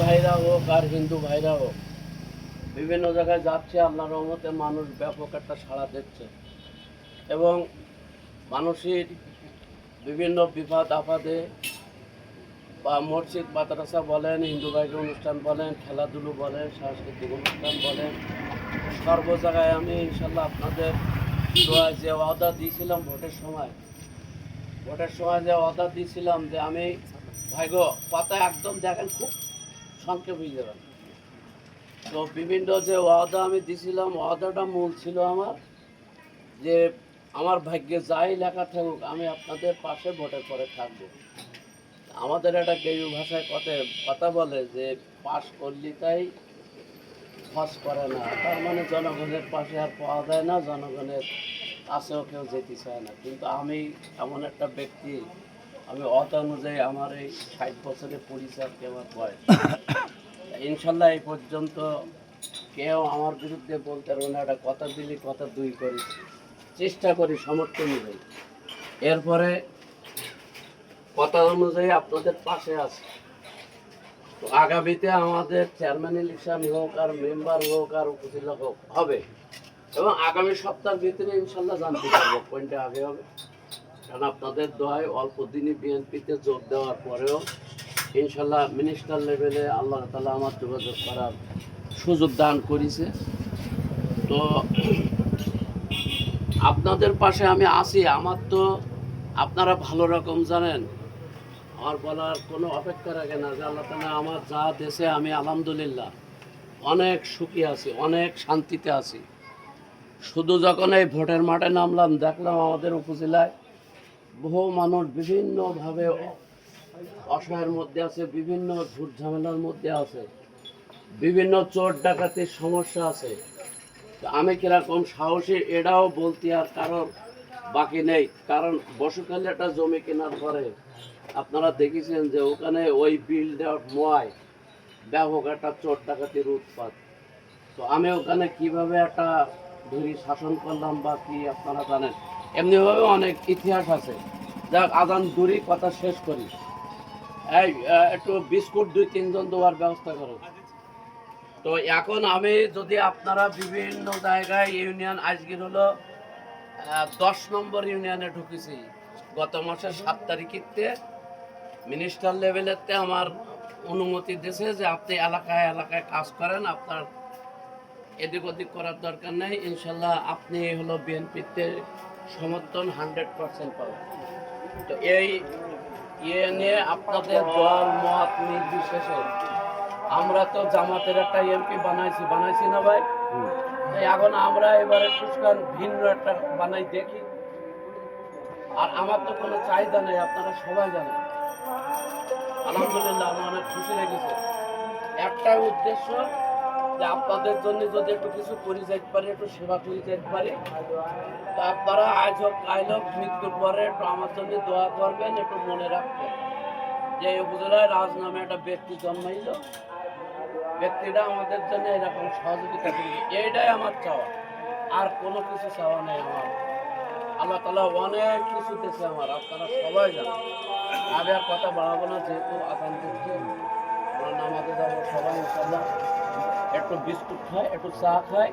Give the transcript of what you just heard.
ভাইরা হোক আর হিন্দু ভাইরা হোক, বিভিন্ন জায়গায় যাচ্ছে, আল্লাহর রহমতে মানুষ ব্যাপক একটা সাড়া দিচ্ছে এবং মানুষের বিভিন্ন বিপদ আপদে বা মসজিদ মাদ্রাসা বলেন, হিন্দু ভাইয়ের অনুষ্ঠান বলেন, খেলাধুলো বলেন, সাংস্কৃতিক অনুষ্ঠান বলেন, সর্ব জায়গায় আমি ইনশাল্লাহ আপনাদের দোয়ায় যে ওয়াদা দিয়েছিলাম ভোটের সময় যে ওয়াদা দিয়েছিলাম যে আমি ভাইগো কথা একদম দেখেন খুব সংক্ষেপ হয়ে যাবেন। তো বিভিন্ন যে ওয়াদা আমি দিয়েছিলাম, ওয়াদাটা মূল ছিল আমার যে আমার ভাগ্যে যাই লেখা থাকুক আমি আপনাদের পাশে ভোটের পরে থাকবো। আমাদের একটা গেরু ভাষায় কথা বলে যে পাশ করলি তাই খস করে না, তার মানে জনগণের পাশে আর পাওয়া যায় না, জনগণের কাছেও কেউ যেতে চায় না। কিন্তু আমি এমন একটা ব্যক্তি, আমি অনুযায়ী আমার এই 60 বছরের পরিচয় আমার বয়স, ইনশাল্লাহ এই পর্যন্ত কেউ আমার বিরুদ্ধে বলতে পারবে না। একটা কথা দিলি কথা দুই করি, চেষ্টা করি সমর্থন অনুযায়ী, এরপরে কথা অনুযায়ী আপনাদের পাশে আছে। তো আগামীতে আমাদের চেয়ারম্যান ইলেকশন হোক আর মেম্বার হোক আর উপজেলা হোক হবে, এবং আগামী সপ্তাহের ভিতরে ইনশাল্লাহ জানতে পারবো কোনটা আগে হবে। কারণ আপনাদের দোয়ায় অল্প দিনই বিএনপিতে যোগ দেওয়ার পরেও ইনশাল্লাহ মিনিস্টার লেভেলে আল্লাহ তাআলা আমার যোগাযোগ করার সুযোগ দান করেছে। তো আপনাদের পাশে আমি আছি। আমার তো আপনারা ভালো রকম জানেন, আমার বলার কোনো অপেক্ষা রাখে না যে আল্লাহ তাআলা আমার যা দেশে আমি আলহামদুলিল্লাহ অনেক সুখী আছি, অনেক শান্তিতে আছি। শুধু যখন এই ভোটের মাঠে নামলাম, দেখলাম আমাদের উপজেলায় বহু মানুষ বিভিন্নভাবে অসহায়ের মধ্যে আছে, বিভিন্ন ঝুট ঝামেলার মধ্যে আছে, বিভিন্ন চোর ডাকাতির সমস্যা আছে। আমি কিরকম সাহসী এটাও বলতে আর কারণ বাকি নেই। কারণ বসুখালী একটা জমি কেনার পরে আপনারা দেখেছেন যে ওখানে ওই বিল দেওয়ার ময় ব্যাপক একটা চোর ডাকাতির উৎপাত। তো আমি ওখানে কিভাবে একটা ধরি শাসন করলাম বা কি আপনারা জানেন, এমনিভাবে অনেক ইতিহাস আছে। যাক, আজান দূরি কথা শেষ করি। এই একটু বিস্কুট 2-3 জন দেওয়ার ব্যবস্থা করো। তো এখন আমি যদি আপনারা বিভিন্ন জায়গায় ইউনিয়ন, আজকের হলো 10 নম্বর ইউনিয়নে ঢুকেছি। গত মাসের 7 তারিখেতে মিনিস্টার লেভেলেতে আমার অনুমতি দিয়েছে যে আপনি এলাকায় এলাকায় কাজ করেন, আপনার এদিক ওদিক করার দরকার নেই। ইনশাল্লাহ আপনি হলো বিএনপিতে সমর্থন 100% পাবেন। তো এই নিয়ে আপনাদের দল মত নির্বিশেষে আমরা তো জামাতের একটা এমপি বানাইছি না ভাই? এখন আমরা এবারে পুষ্কার ভিন্ন একটা বানাই দেখি। আর আমার তো কোনো চাহিদা নেই, আপনারা সবাই জানেন। আলহামদুলিল্লাহ আমি অনেক খুশি লেগেছে। একটাই উদ্দেশ্য যে আপনাদের জন্য যদি একটু কিছু করে যেতে পারি, একটু সেবা করে যেতে পারি, তো আপনারা আজ হোক কাল হোক মৃত্যুর পরে একটু আমার জন্য দোয়া করবেন, একটু মনে রাখবেন যে এই উপজেলায় রাজ নামে একটা ব্যক্তি জন্মাইল, ব্যক্তিটা আমাদের জন্য এরকম সহযোগিতা করবে, এইটাই আমার চাওয়া। আর কোনো কিছু চাওয়া নেই আমার। আল্লাহ তাআলা অনেক কিছু দিয়েছে আমার, আপনারা সবাই জানেন। আমি আর কথা বাড়াবো না, যেহেতু আজান দিচ্ছে, আমরা নামাজে যাবো সবাই ইনশাআল্লাহ। একটু বিস্কুট খাই, একটু চা খাই,